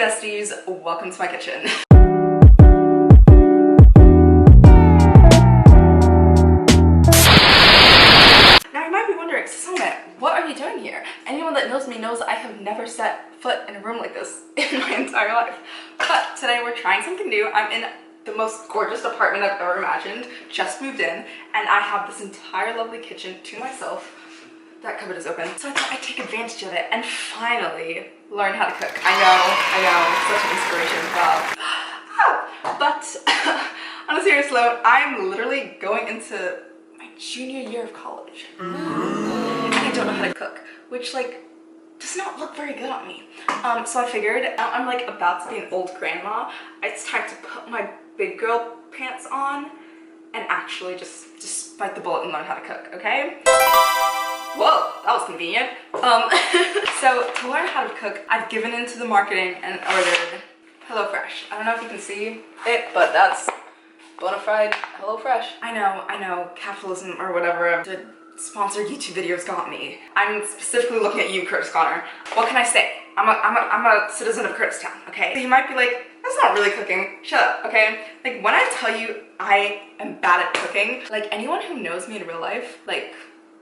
besties, welcome to my kitchen. Now you might be wondering, Summit, what are you doing here? Anyone that knows me knows I have never set foot in a room like this in my entire life. But today we're trying something new. I'm in the most gorgeous apartment I've ever imagined, just moved in, and I have this entire lovely kitchen to myself. That cupboard is open. So I thought I'd take advantage of it and finally learn how to cook. I know, such an inspiration, wow. But on a serious note, I'm literally going into my junior year of college. And I don't know how to cook, which like does not look very good on me. So I figured I'm like about to be an old grandma. It's time to put my big girl pants on and actually just bite the bullet and learn how to cook, okay? Whoa, that was convenient. So to learn how to cook, I've given into the marketing and ordered HelloFresh. I don't know if you can see it, but that's bona fide HelloFresh. I know, capitalism or whatever, the sponsored YouTube videos got me. I'm specifically looking at you, Curtis Connor. What can I say? I'm a citizen of Curtistown, okay? So you might be like, that's not really cooking. Shut up, okay? Like when I tell you I am bad at cooking, like anyone who knows me in real life, like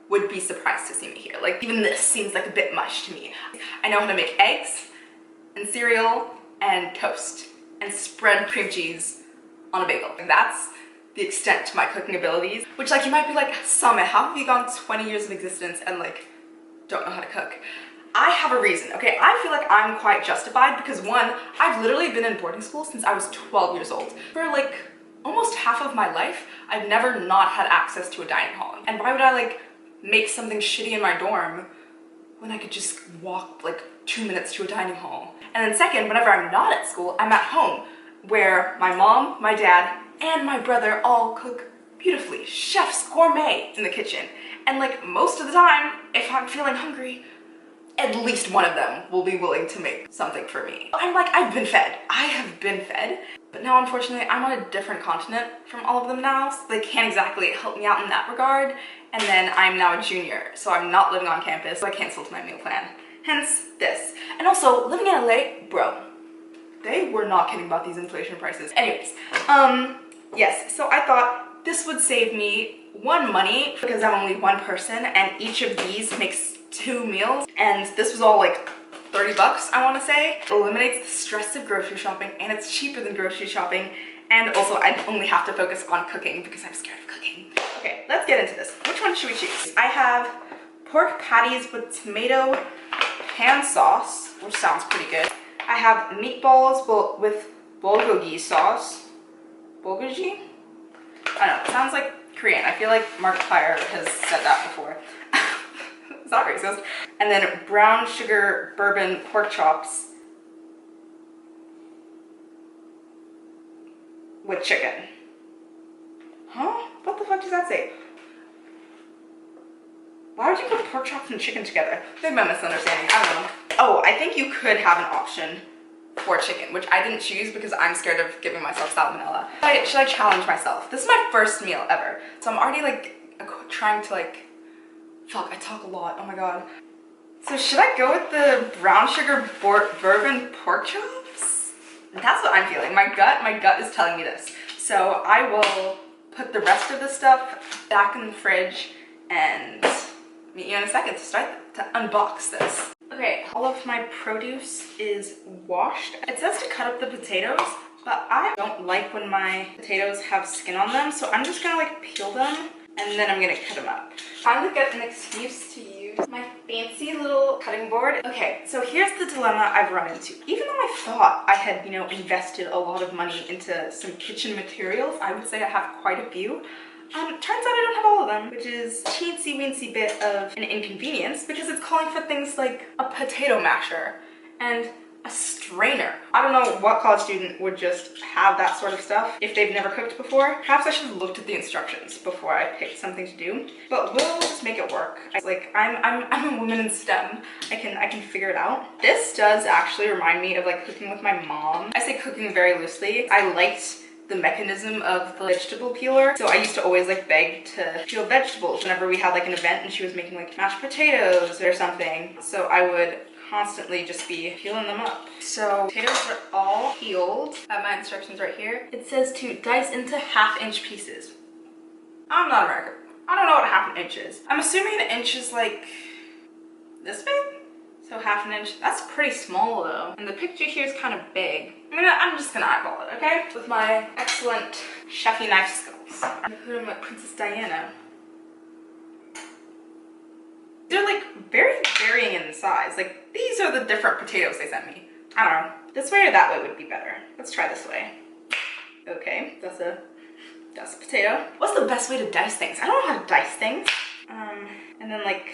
would be surprised to see me here. Like even this seems like a bit much to me. I know how to make eggs and cereal and toast and spread cream cheese on a bagel. Like, that's the extent to my cooking abilities, which like you might be like, Summit, how have you gone 20 years of existence and like don't know how to cook? I have a reason, okay? I feel like I'm quite justified because one, I've literally been in boarding school since I was 12 years old. For like almost half of my life, I've never not had access to a dining hall. And why would I like make something shitty in my dorm when I could just walk like 2 minutes to a dining hall? And then second, whenever I'm not at school, I'm at home where my mom, my dad, and my brother all cook beautifully. Chef's gourmet in the kitchen. And like most of the time, if I'm feeling hungry, at least one of them will be willing to make something for me. I'm like, I've been fed. I have been fed. But now, unfortunately, I'm on a different continent from all of them now, so they can't exactly help me out in that regard. And then I'm now a junior, so I'm not living on campus, so I canceled my meal plan. Hence this. And also, living in LA, bro, they were not kidding about these inflation prices. Anyways, yes, so I thought this would save me one, money, because I'm only one person, and each of these makes 2 meals, and this was all like 30 bucks, I want to say. It eliminates the stress of grocery shopping, and it's cheaper than grocery shopping, and also I only have to focus on cooking because I'm scared of cooking. Okay, let's get into this. Which one should we choose? I have pork patties with tomato pan sauce, which sounds pretty good. I have meatballs with bulgogi sauce. Bulgogi? I don't know, it sounds like Korean. I feel like Markiplier has said that before. It's not racist. And then brown sugar bourbon pork chops with chicken. Huh? What the fuck does that say? Why would you put pork chops and chicken together? Maybe my misunderstanding, I don't know. Oh, I think you could have an option for chicken, which I didn't choose because I'm scared of giving myself salmonella. Should I challenge myself? This is my first meal ever. So I'm already like trying to like, fuck, I talk a lot, oh my god. So should I go with the brown sugar bourbon pork chops? That's what I'm feeling. My gut is telling me this. So I will put the rest of the stuff back in the fridge and meet you in a second to start to unbox this. Okay, all of my produce is washed. It says to cut up the potatoes, but I don't like when my potatoes have skin on them, so I'm just gonna like peel them and then I'm gonna cut them up. Finally get an excuse to use my fancy little cutting board. Okay, so here's the dilemma I've run into. Even though I thought I had, you know, invested a lot of money into some kitchen materials, I would say I have quite a few. Turns out I don't have all of them, which is a teensy weensy bit of an inconvenience because it's calling for things like a potato masher and a strainer. I don't know what college student would just have that sort of stuff if they've never cooked before. Perhaps I should have looked at the instructions before I picked something to do, but we'll just make it work. I'm a woman in STEM. I can figure it out. This does actually remind me of like cooking with my mom. I say cooking very loosely. I liked the mechanism of the vegetable peeler. So I used to always like beg to peel vegetables whenever we had like an event and she was making like mashed potatoes or something. So I would constantly just be peeling them up. So potatoes are all peeled. I have my instructions right here. It says to dice into 1/2-inch pieces. I'm not American. I don't know what 1/2 inch is. I'm assuming an inch is like this big? So 1/2 inch. That's pretty small though. And the picture here is kind of big. I'm just gonna eyeball it, okay? With my excellent chefy knife skills. I'm gonna put them like Princess Diana. They're like very varying in size. Like these are the different potatoes they sent me. I don't know. This way or that way would be better. Let's try this way. Okay, that's a potato. What's the best way to dice things? I don't know how to dice things. And then like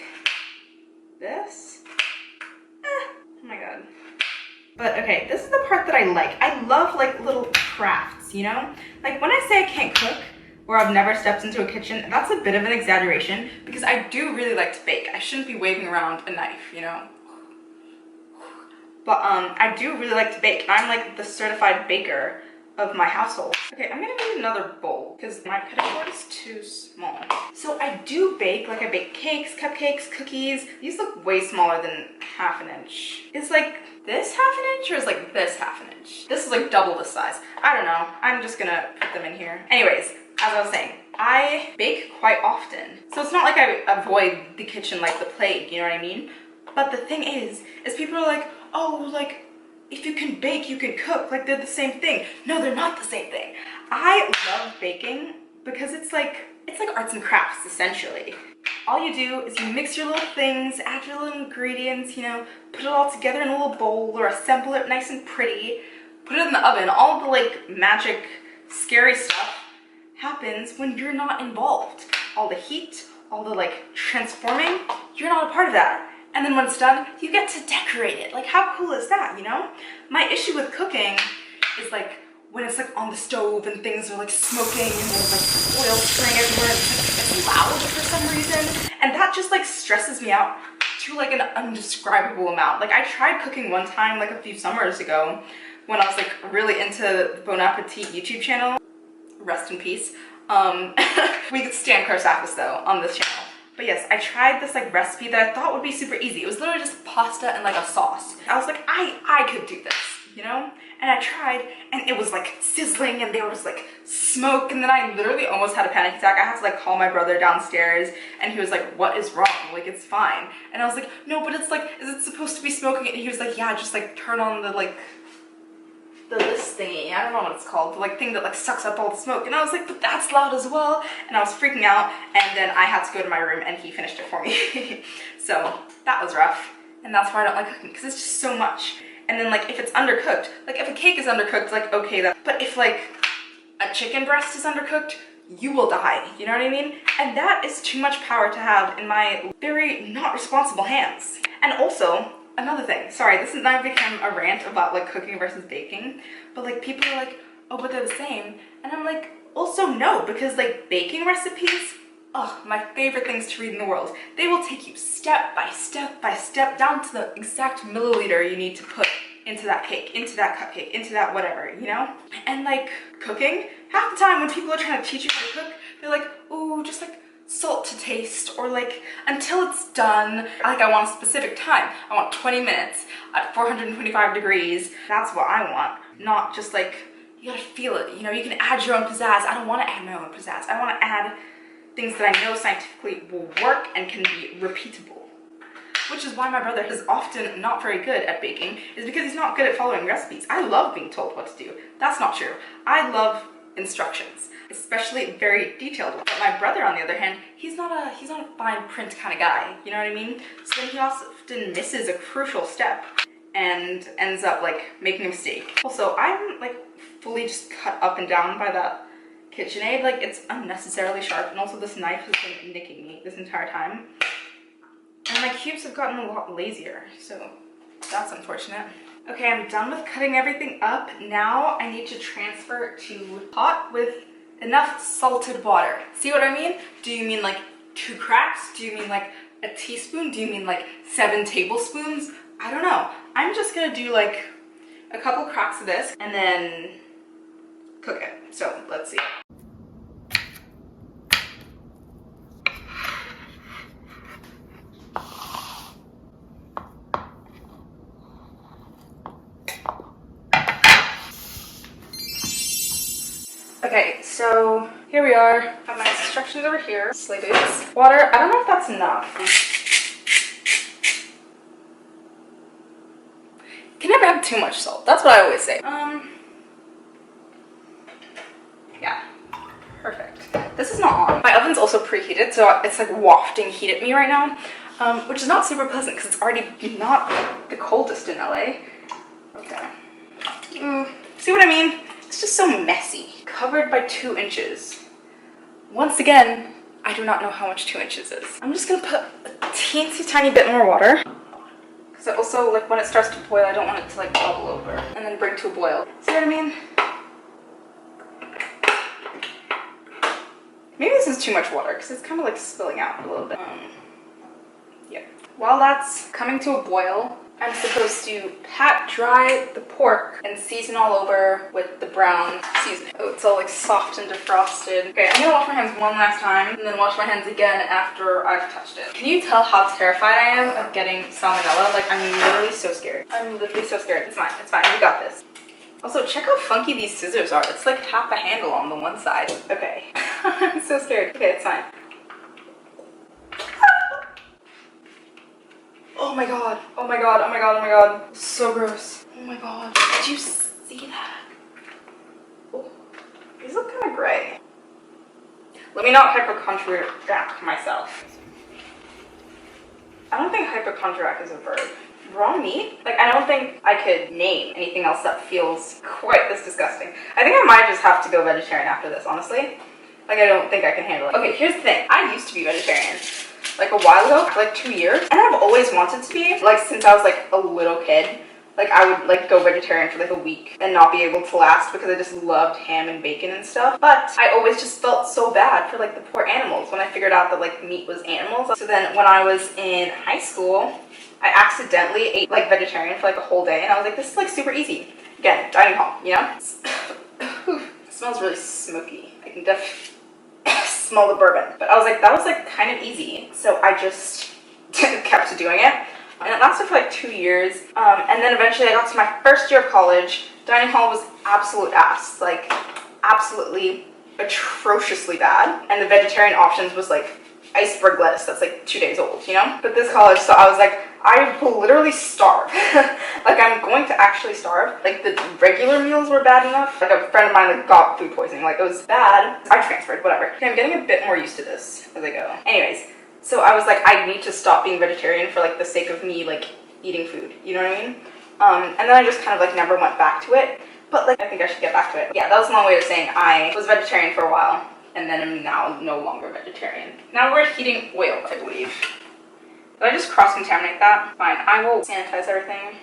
this. Oh my god. But okay, this is the part that I like. I love like little crafts, you know? Like when I say I can't cook or I've never stepped into a kitchen, that's a bit of an exaggeration because I do really like to bake. I shouldn't be waving around a knife, you know? But I do really like to bake. I'm like the certified baker of my household. Okay, I'm gonna need another bowl because my cutting board is too small. So I do bake, like I bake cakes, cupcakes, cookies. These look way smaller than 1/2 inch. Is like this 1/2 inch or is like this 1/2 inch? This is like double the size. I don't know. I'm just gonna put them in here. Anyways, as I was saying, I bake quite often. So it's not like I avoid the kitchen like the plague, you know what I mean? But the thing is people are like, oh, like, if you can bake, you can cook. Like, they're the same thing. No, they're not the same thing. I love baking because it's like arts and crafts, essentially. All you do is you mix your little things, add your little ingredients, you know, put it all together in a little bowl or assemble it nice and pretty, put it in the oven. All the, like, magic, scary stuff happens when you're not involved. All the heat, all the, like, transforming, you're not a part of that. And then when it's done, you get to decorate it. Like, how cool is that, you know? My issue with cooking is like when it's like on the stove and things are like smoking and there's like oil spraying everywhere and it's loud for some reason. And that just like stresses me out to like an undescribable amount. Like I tried cooking one time like a few summers ago when I was like really into the Bon Appetit YouTube channel. Rest in peace. We could stand Karsakis though on this channel. But yes, I tried this like recipe that I thought would be super easy. It was literally just pasta and like a sauce. I was like, I could do this, you know? And I tried and it was like sizzling and there was like smoke and then I literally almost had a panic attack. I had to like call my brother downstairs and he was like, what is wrong? Like, it's fine. And I was like, no, but it's like, is it supposed to be smoking? And he was like, yeah, just like turn on the like, this thingy, I don't know what it's called, the like thing that like sucks up all the smoke. And I was like, but that's loud as well. And I was freaking out and then I had to go to my room and he finished it for me. So that was rough. And that's why I don't like cooking because it's just so much. And then like if it's undercooked, like if a cake is undercooked, like okay, but if like a chicken breast is undercooked, you will die, you know what I mean? And that is too much power to have in my very not responsible hands. And also, another thing, sorry, this has now become a rant about like cooking versus baking, but like people are like, oh, but they're the same. And I'm like, also no, because like baking recipes, oh, my favorite things to read in the world. They will take you step by step by step down to the exact milliliter you need to put into that cake, into that cupcake, into that whatever, you know? And like cooking, half the time when people are trying to teach you how to cook, they're like, oh, just like salt to taste, or like until it's done, like I want a specific time. I want 20 minutes at 425 degrees. That's what I want, not just like, you gotta feel it, you know? You can add your own pizzazz. I don't want to add my own pizzazz. I want to add things that I know scientifically will work and can be repeatable. Which is why my brother is often not very good at baking, is because he's not good at following recipes. I love being told what to do. That's not true. I love instructions, especially very detailed ones. But my brother, on the other hand, he's not a fine print kind of guy, you know what I mean? So then he often misses a crucial step and ends up like making a mistake. Also, I'm like fully just cut up and down by that KitchenAid. Like, it's unnecessarily sharp, and also this knife has been nicking me this entire time. And my cubes have gotten a lot lazier, so that's unfortunate. Okay, I'm done with cutting everything up. Now I need to transfer to pot with enough salted water. See what I mean? Do you mean like 2 cracks? Do you mean like a teaspoon? Do you mean like 7 tablespoons? I don't know. I'm just gonna do like a couple cracks of this and then cook it. So let's see. Okay, so here we are. Got my instructions over here. Sleigh boots. Water. I don't know if that's enough. Can never have too much salt. That's what I always say. Yeah. Perfect. This is not on. My oven's also preheated, so it's like wafting heat at me right now, which is not super pleasant because it's already not the coldest in LA. Okay. See what I mean? It's just so messy. Covered by 2 inches. Once again, I do not know how much 2 inches is. I'm just gonna put a teensy tiny bit more water. Because I also, like, when it starts to boil, I don't want it to, like, bubble over and then bring to a boil. See what I mean? Maybe this is too much water because it's kind of, like, spilling out a little bit. Yeah. While that's coming to a boil, I'm supposed to pat dry the pork and season all over with the brown seasoning. Oh, it's all like soft and defrosted. Okay, I'm gonna wash my hands one last time and then wash my hands again after I've touched it. Can you tell how terrified I am of getting salmonella? Like, I'm literally so scared. I'm literally so scared. It's fine, we got this. Also, check how funky these scissors are. It's like half a handle on the one side. Okay, I'm so scared. Okay, it's fine. Oh my god, oh my god, oh my god, oh my god. So gross. Oh my god. Did you see that? Oh, these look kind of gray. Let me not hypochondriac myself. I don't think hypochondriac is a verb. Raw meat? Like, I don't think I could name anything else that feels quite this disgusting. I think I might just have to go vegetarian after this, honestly. Like, I don't think I can handle it. Okay, here's the thing. I used to be vegetarian. Like a while ago, for like 2 years, and I've always wanted to be, like, since I was like a little kid. Like, I would like go vegetarian for like a week and not be able to last because I just loved ham and bacon and stuff. But I always just felt so bad for like the poor animals when I figured out that like meat was animals. So then when I was in high school, I accidentally ate like vegetarian for like a whole day, and I was like, this is like super easy. Again, dining hall, you know? It smells really smoky. I can definitely smell the bourbon. But I was like, that was like kind of easy. So I just kept doing it. And it lasted for like 2 years. And then eventually I got to my first year of college. Dining hall was absolute ass. Like, absolutely atrociously bad. And the vegetarian options was like iceberg lettuce that's like 2 days old, you know? But this college, so I was like, I will literally starve. Like, I'm going to actually starve. Like, the regular meals were bad enough. Like, a friend of mine like got food poisoning. Like, it was bad. I transferred, whatever. Okay, I'm getting a bit more used to this as I go. Anyways, so I was like, I need to stop being vegetarian for like the sake of me like eating food. You know what I mean? And then I just kind of like never went back to it. But like, I think I should get back to it. Yeah, that was a long way of saying I was vegetarian for a while, and then I'm now no longer vegetarian. Now we're heating oil, I believe. Did I just cross-contaminate that? Fine, I will sanitize everything.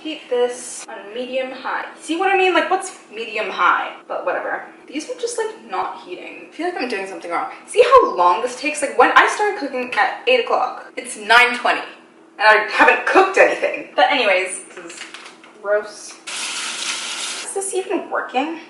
Heat this on medium-high. See what I mean? Like, what's medium-high? But whatever. These are just, like, not heating. I feel like I'm doing something wrong. See how long this takes? Like, when I started cooking at 8 o'clock, it's 9:20. And I haven't cooked anything. But anyways, this is gross. Is this even working?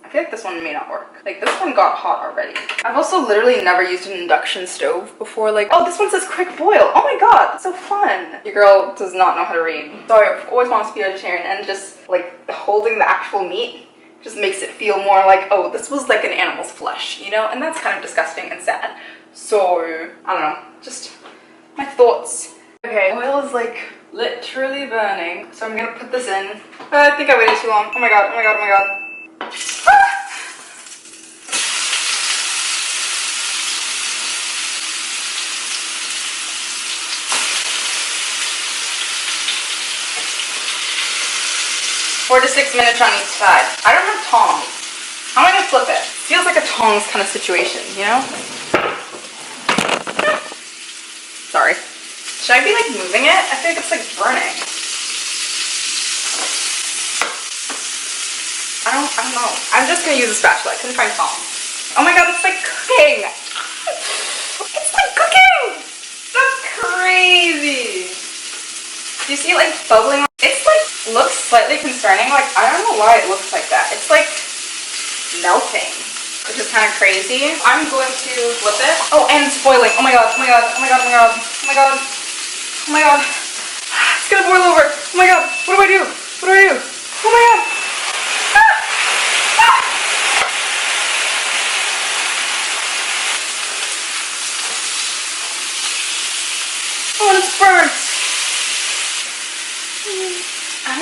I feel like this one may not work. Like, this one got hot already. I've also literally never used an induction stove before. Like, oh, this one says quick boil. Oh my god, that's so fun. Your girl does not know how to read. Sorry, I've always wanted to be vegetarian, and just like holding the actual meat just makes it feel more like, oh, this was like an animal's flesh, you know? And that's kind of disgusting and sad. So, I don't know, just my thoughts. Okay, oil is like literally burning, so I'm gonna put this in. I think I waited too long. Oh my god, oh my god, oh my god. Ah! 4 to 6 minutes on each side. I don't have tongs. How am I gonna flip it? Feels like a tongs kind of situation, you know? Sorry. Should I be like moving it? I feel like it's like burning. I don't know. I'm just gonna use a spatula. I couldn't find tongs. Oh my god, it's like cooking! It's like cooking! That's crazy! Do you see it like bubbling? It's like, looks slightly concerning. Like, I don't know why it looks like that. It's like melting, which is kind of crazy. I'm going to flip it. Oh, and it's boiling. Oh my god, oh my god, oh my god, oh my god, oh my god, oh my god. It's gonna boil over. Oh my god, what do I do? What do I do? Oh my god.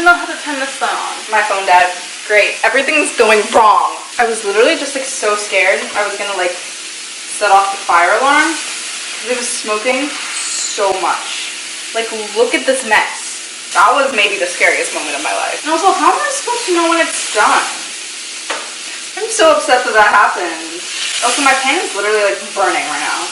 even know how to turn this phone on. My phone died. Great. Everything's going wrong. I was literally just like so scared. I was gonna like set off the fire alarm because it was smoking so much. Like, look at this mess. That was maybe the scariest moment of my life. And also, how am I supposed to know when it's done? I'm so upset that that happened. Also, my pan is literally like burning right now.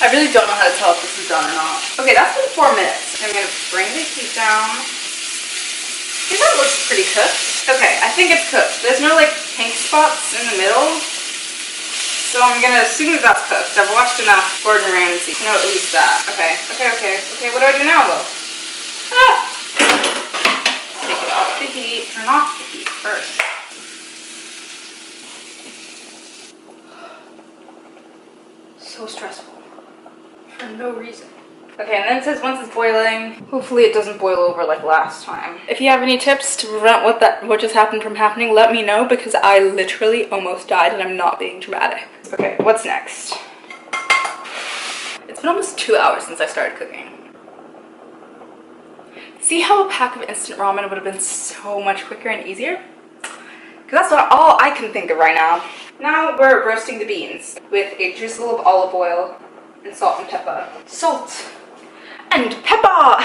I really don't know how to tell if this is done or not. Okay, that's been 4 minutes. I'm gonna bring the heat down. I think that looks pretty cooked. Okay, I think it's cooked. There's no like pink spots in the middle. So I'm gonna assume that that's cooked. I've watched enough Gordon Ramsay to know at least that. Okay, what do I do now though? Ah! Take it off the heat. Turn off the heat first. So stressful. For no reason. Okay, and then it says once it's boiling, hopefully it doesn't boil over like last time. If you have any tips to prevent what just happened from happening, let me know, because I literally almost died and I'm not being dramatic. Okay, what's next? It's been almost 2 hours since I started cooking. See how a pack of instant ramen would have been so much quicker and easier? Because that's all I can think of right now. Now we're roasting the beans with a drizzle of olive oil and salt and pepper. Salt and pepper!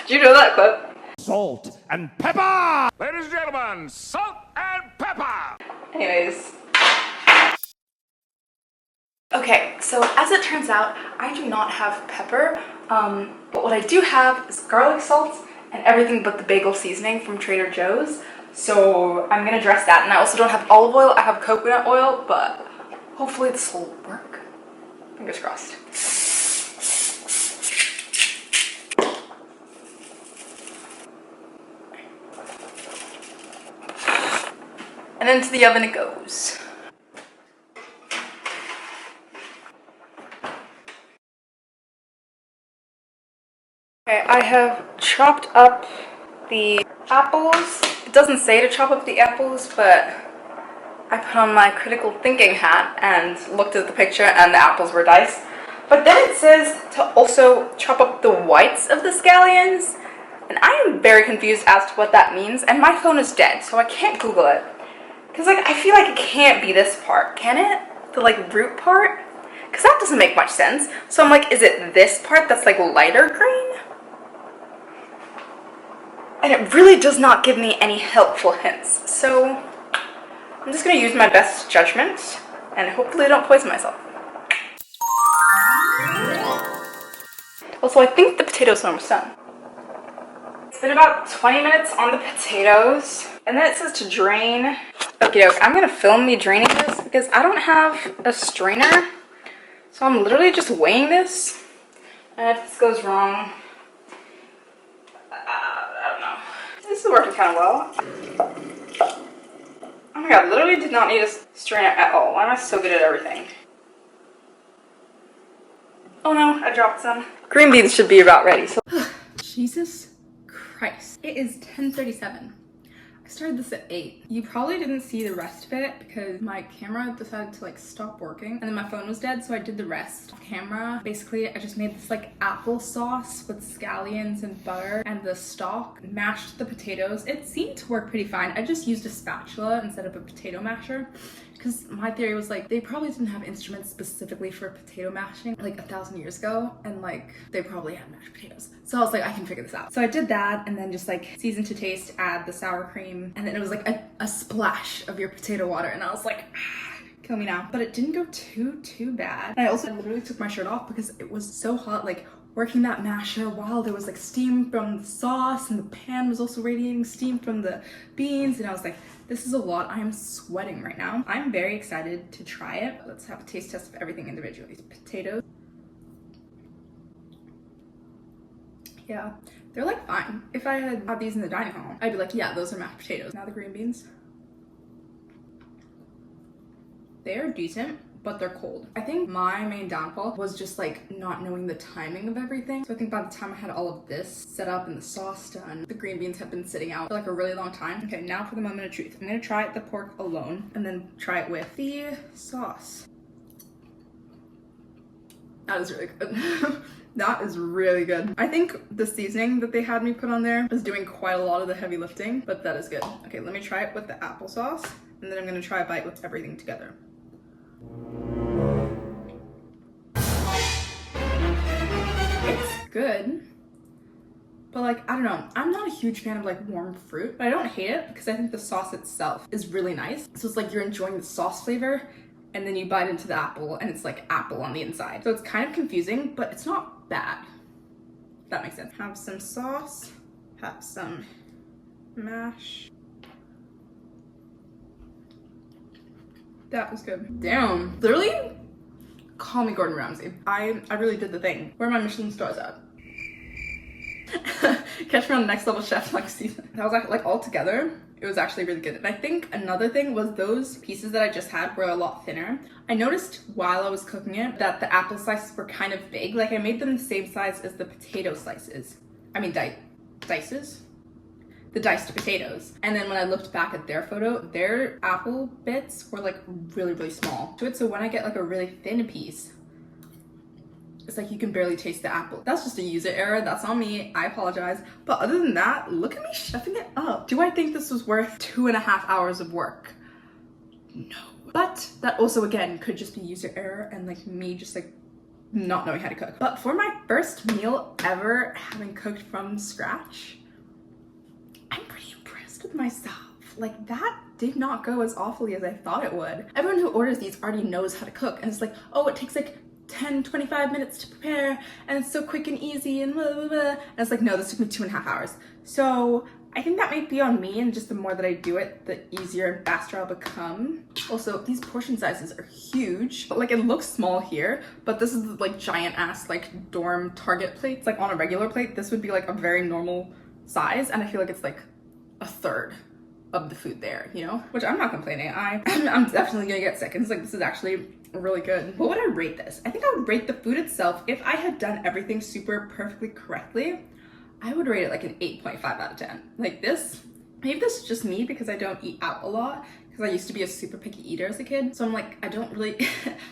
Do you know that quote? Salt and pepper! Ladies and gentlemen, salt and pepper! Anyways. Okay, so as it turns out, I do not have pepper, but what I do have is garlic salt and everything but the bagel seasoning from Trader Joe's. So I'm gonna dress that, and I also don't have olive oil, I have coconut oil, but hopefully this will work. Fingers crossed. And into the oven it goes. Okay, I have chopped up the apples. It doesn't say to chop up the apples, but I put on my critical thinking hat and looked at the picture and the apples were diced. But then it says to also chop up the whites of the scallions, and I am very confused as to what that means, and my phone is dead, so I can't Google it. Because like, I feel like it can't be this part, can it? The like root part? Because that doesn't make much sense. So I'm like, is it this part that's like lighter green? And it really does not give me any helpful hints. So I'm just gonna use my best judgment and hopefully I don't poison myself. Also, I think the potatoes are almost done. It's been about 20 minutes on the potatoes, and then it says to drain. Okay, I'm gonna film me draining this because I don't have a strainer. So I'm literally just weighing this. And if this goes wrong, I don't know. This is working kind of well. Oh my god, literally did not need a strainer at all. Why am I so good at everything? Oh no, I dropped some. Green beans should be about ready. So Jesus Christ. It is 10:37. I started this at 8. You probably didn't see the rest of it because my camera decided to like stop working and then my phone was dead, so I did the rest off camera. Basically, I just made this like applesauce with scallions and butter and the stock, mashed the potatoes. It seemed to work pretty fine. I just used a spatula instead of a potato masher because my theory was like they probably didn't have instruments specifically for potato mashing like 1,000 years ago, and like they probably had mashed potatoes. So I was like, I can figure this out. So I did that and then just like season to taste, add the sour cream, and then it was like a splash of your potato water, and I was like, kill me now. But it didn't go too bad. And I also literally took my shirt off because it was so hot, like working that masher while there was like steam from the sauce and the pan was also radiating steam from the beans, and I was like, this is a lot. I am sweating right now. I'm very excited to try it. Let's have a taste test of everything individually. Potatoes. Yeah, they're like fine. If I had these in the dining hall, I'd be like, yeah, those are mashed potatoes. Now the green beans. They are decent, but they're cold. I think my main downfall was just like not knowing the timing of everything. So I think by the time I had all of this set up and the sauce done, the green beans have been sitting out for like a really long time. Okay, now for the moment of truth. I'm gonna try the pork alone and then try it with the sauce. That is really good. That is really good. I think the seasoning that they had me put on there is doing quite a lot of the heavy lifting, but that is good. Okay, let me try it with the applesauce, and then I'm gonna try a bite with everything together. It's good, but like, I don't know. I'm not a huge fan of like warm fruit, but I don't hate it because I think the sauce itself is really nice. So it's like you're enjoying the sauce flavor, and then you bite into the apple and it's like apple on the inside. So it's kind of confusing, but it's not bad. If that makes sense. Have some sauce, have some mash. That was good. Damn, literally, call me Gordon Ramsay. I really did the thing. Where are my Michelin stars at? Catch me on Next Level Chef next season. That was like all together. It was actually really good. And I think another thing was those pieces that I just had were a lot thinner. I noticed while I was cooking it that the apple slices were kind of big. Like I made them the same size as the potato slices. I mean, dices? The diced potatoes. And then when I looked back at their photo, their apple bits were like really, really small. So when I get like a really thin piece, it's like you can barely taste the apple. That's just a user error. That's on me. I apologize. But other than that, look at me chefing it up. Do I think this was worth 2.5 hours of work? No. But that also, again, could just be user error and like me just like not knowing how to cook. But for my first meal ever having cooked from scratch, I'm pretty impressed with myself. Like that did not go as awfully as I thought it would. Everyone who orders these already knows how to cook and it's like, oh, it takes like 10-25 minutes to prepare and it's so quick and easy and blah, blah, blah. And it's like, no, this took me 2.5 hours. So I think that might be on me, and just the more that I do it, the easier and faster I'll become. Also, these portion sizes are huge. But like it looks small here, but this is like giant ass like dorm Target plates. Like on a regular plate, this would be like a very normal size, and I feel like it's like a third of the food there, you know? Which I'm not complaining. I'm definitely gonna get sick, and it's like, this is actually really good. What would I rate this? I think I would rate the food itself, if I had done everything super perfectly correctly, I would rate it like an 8.5 out of 10. Like this, maybe this is just me because I don't eat out a lot, because I used to be a super picky eater as a kid. So I'm like, I don't really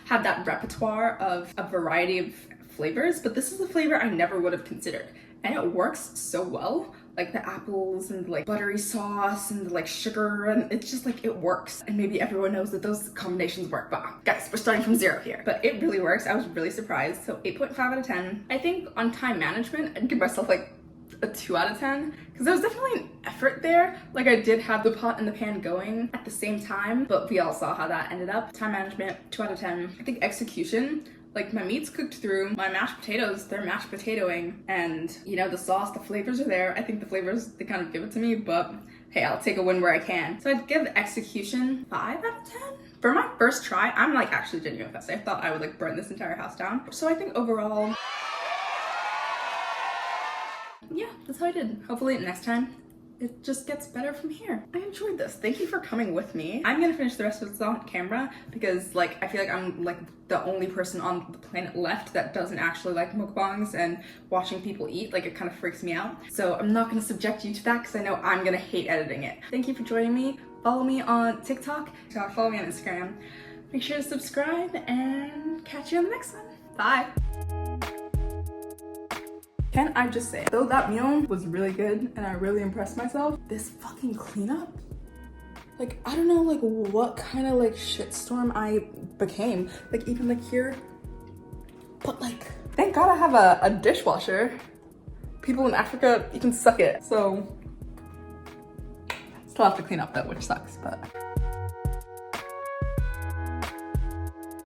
have that repertoire of a variety of flavors, but this is a flavor I never would have considered. And it works so well. Like the apples and like buttery sauce and the like sugar, and it's just like, it works. And maybe everyone knows that those combinations work, but guys, we're starting from 0 here. But it really works. I was really surprised. So 8.5 out of 10. I think on time management, I'd give myself like a 2 out of 10, because there was definitely an effort there. Like I did have the pot and the pan going at the same time, but we all saw how that ended up. Time management, 2 out of 10. I think execution, like my meat's cooked through, my mashed potatoes, they're mashed potatoing, and you know, the sauce, the flavors are there. I think the flavors, they kind of give it to me, but hey, I'll take a win where I can. So I'd give execution 5 out of 10. For my first try, I'm like actually genuinely impressed. I thought I would like burn this entire house down. So I think overall, yeah, that's how I did. Hopefully next time it just gets better from here. I enjoyed this. Thank you for coming with me. I'm gonna finish the rest of this on camera because like I feel like I'm like the only person on the planet left that doesn't actually like mukbangs and watching people eat. Like it kind of freaks me out. So I'm not gonna subject you to that because I know I'm gonna hate editing it. Thank you for joining me. Follow me on TikTok. Follow me on Instagram. Make sure to subscribe and catch you on the next one. Bye. Can I just say, though that meal was really good and I really impressed myself, this fucking cleanup, like, I don't know, like, what kind of, like, shitstorm I became. Like, even, like, here, but, like, thank God I have a dishwasher. People in Africa, you can suck it. So, still have to clean up, though, which sucks, but...